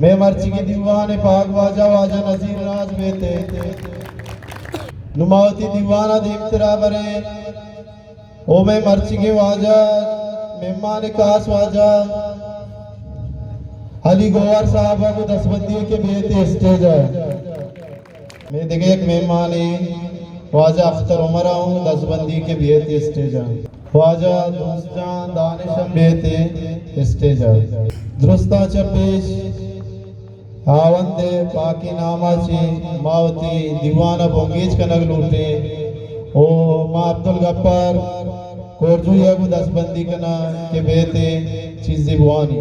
मैं मर्ची की दीवाने पाक वाजा वाजा नजीर राज बेते नुमावती दीवाना दीप्तरा बरे ओ मैं मर्ची के वाजा मेहमान कास वाजा अली गोवर साहब को 10 बंदी के बेते स्टेज है। मैं देखे एक मेहमान है वाजा अख्तर उमरा हूँ 10 बंदी के बेते स्टेज है। वाजा दोस्तान दानिशम बेते स्टेज है। दुरुस्ता चपेश आवंदे पाकी नामाची मावती दीवाना बोंगीज कनक लूटे ओ माँ अब्दुल गफ्फार कोरजू यागु 10 बंदी कना के बेते चीज़ बुआनी।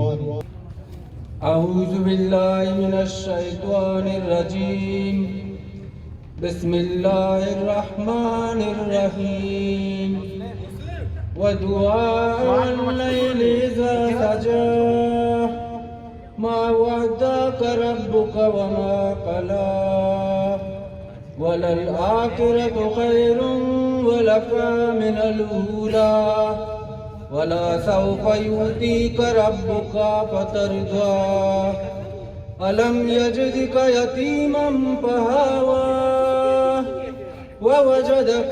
अऊज़ु बिल्लाहि मिनश शैतानिर रजीम बिस्मिल्लाहिर रहमानिर रहीम वदुआअल लैलि इज़ा सजा मा वअदक रब्बुक वमा क़ला वलल आखिरतु खैरुन वलका मिनल ऊला वला सौफ युतीक रब्बुका फतरदा अलम यजदिक यतीमन फहावा ववजदक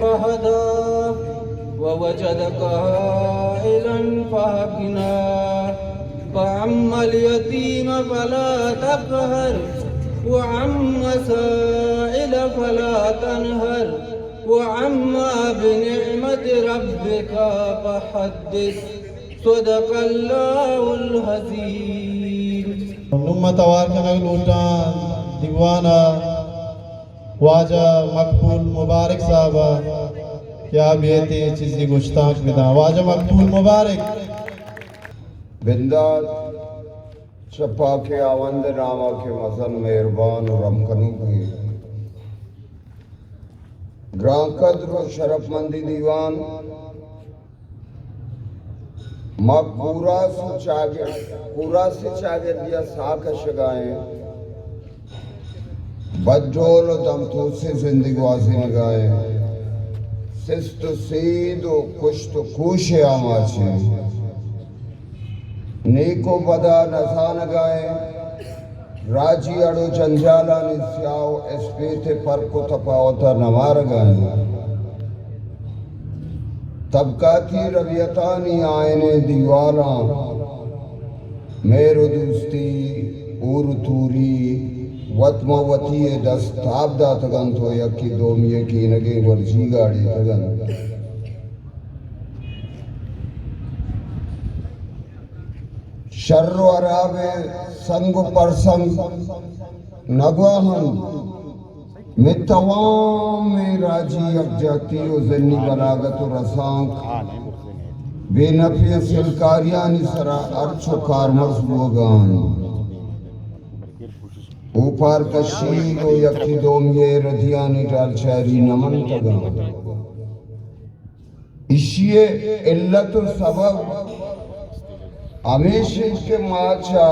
फहदा ववजदक आइलन फअगना फअम्मल यतीम फला तक़हर वअम्मा साइल फला तनहर वअम्मा बिनिअमति रब्बिका फहद्दिस सदक़ल्लाहुल अज़ीम। उम्मत वार का लूटा दीवाना वाजा मकबूल मुबारक साहबा क्या बेते चीज़ी गुश्ताख विदा वाजा मकबूल मुबारक बिंदास छपा के आवंद नामा के मसन मेहरबान और रमकनू की ग्रां कद्र और शरफमंदी दीवान पूरा से चागे दिया साक शगाए बज्जोल दमतू से जिंदगी वासी निगाए सिस्त सीद कुश्त कुश आमाची नीको बदा नसान गाए राजी अड़ो जंजाला निस्याओ एस्पेते पर को तपावता नमार गाए तबकाती रवियतानी आयने दीवाना मेरो दोस्ती उर तूरी वतमवती दस्ताब दा तगन तो यकी दोमिये की नगे वर्जी गाड़ी तगन शर्रो अरावे संग परसंग नगवाहन में तवाम में राजी अब जाती हो जन्नी बलागत और रसांक बेनफे सिलकारियानी सरा अर्चो कारमर्स बोगान ऊपर कशील ओ यकी दोमिये रधियानी डाल शायरी नमन तगन इशिये इल्लत सबब हमेशा के माचा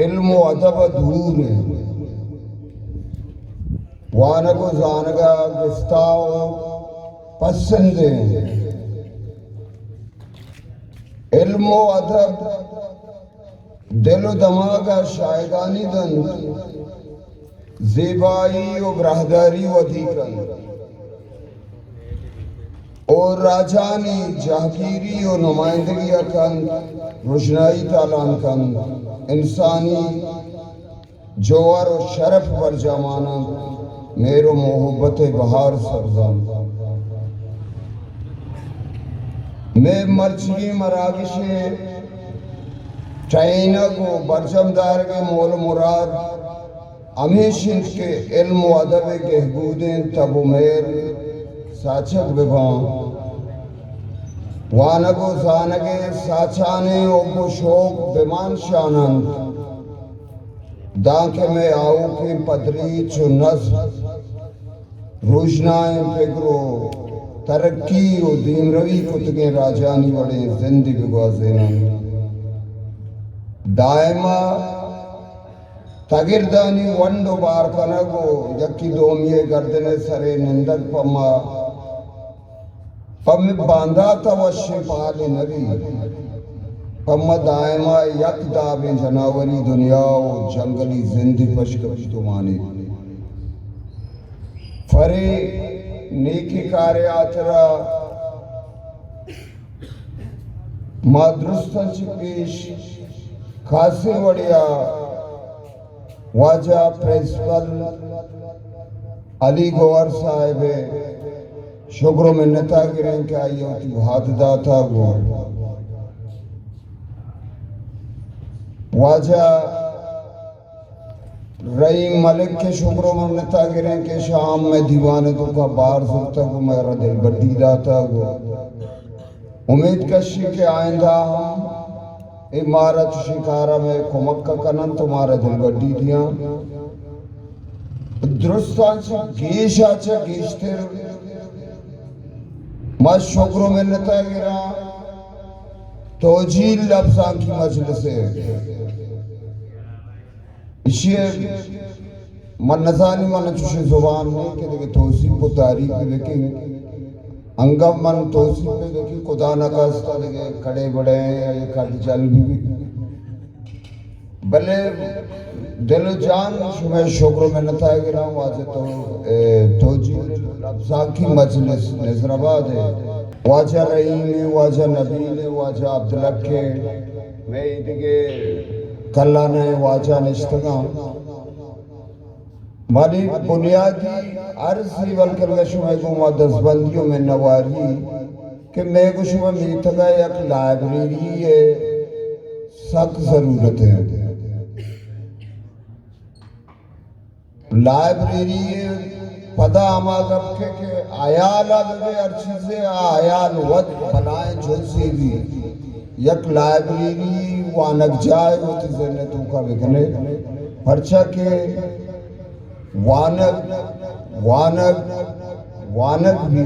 इल्म व अदब दूर है वानगो जानगा गिस्ताओ पसंद है इल्म व अदब दिलो दमागा शायदानी दन ज़ेबाई व बरहदारी वधीकन और राजानी जहागीरी और नुमाइंदगी अकन रोशनाई तालान कन इंसानी जोर और शरफ पर जमाना मेरो मोहब्बत बहार सरजम मैं मर्ची मरागिशे चाइना को बरजमदार के मोल मुराद हमेशा के इल्म व अदब के हबूदें तब मेर साचक विभां वानगो जानगे साचाने ओगो शोक विमान शानंद दांके में आओ के पदरी चो नस रोशनाएं फिक्रो तरक्की और दीन रवि कुतगे राजानी बड़े जिंदगी गुज़ारने दायमा तगिरदानी वंडो बार कनगो यकी दोमिये गर्दने सरे निंदक पम्मा पम बांधा तवश्य पाले नबी पम्मद आयमा यक दाबे जनावरी दुनिया और जंगली जिंदी पशकश तुमानी फरे नेकी कार्य आचरा मादरुस्तन से पेश खासे बढ़िया वाजा प्रिंसिपल अली गौहर साहिब शुक्र मिन्नता गिरें क्या ये होती हाथ दाता गो वाजा रईम मलिक के शुक्र मिन्नता गिरें के शाम में दीवाने तो का बार सुनता को मेरा दिल बड्डी दाता गो उम्मीद कशी के आइंदा हम इमारत शिकारा में कुमक्का कनन तुम्हारा दिल बड्डी दिया दुरुस्तांचा गेशाचा गेशतेर मज शुक्र मिन्नता गिरा तोजील लफ्जां की मजलिस इशिए मन नजानी मन चुशे जुबान में के देखे तोसीब को तारीख पे देखे अंगम मन तोसीब पे देखे खुदा न कास्ता देखे खड़े बड़े ये खड़ चल भी भले दिल जान शुमे शुक्र में नता गिरा वाजे तोजी लफ्जां की मजलिस नजराबाद है वाजा रहीम वाजा नबील वाजा अब्दुल्ला के मैं इनके कल्ला ने वाजा निश्तगा मानी बुनियादी अर्ज़ी बल्कि शुमे को दसबंदियों में नवारी कि मैं को शुमे मीतगा एक लाइब्रेरी है सख्त जरूरत है लाइब्रेरी पता हमारा रखे के आयाल आगे हर चीज़ें आयाल वक्त बनाए जो सी भी यक लाइब्रेरी वानक जाए होती जने तो का बिकने परचा के वानक वानक वानक भी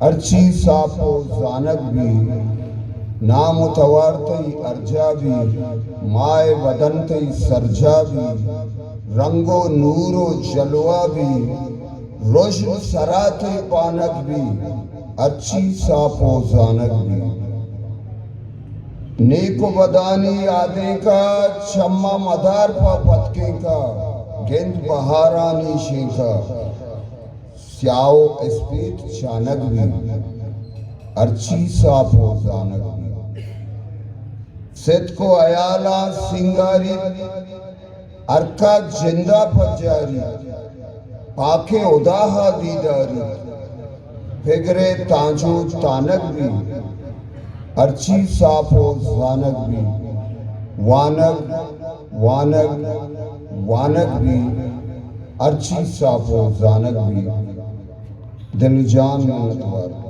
हर चीज साफो जानक भी नाम तवारतई अर्जा भी माए बदनतई सरजा भी रंगो नूरो जलवा भी रोशन सराते पानक भी अच्छी साफो जानक भी नेको बदानी आदे का चम्मा मदार पा पतके का गेंद बहारानी शेखा स्याओ स्पीत चानक भी अच्छी साफो जानक भी सिद्ध को अयाला सिंगारी अरका जिंदा फजारी पाके उदाहा दीदारी फिगरे तांजो तानक भी अर्ची साफो जानक भी वानक वानक वानक भी अर्ची साफो जानक भी दिल जान में मतवार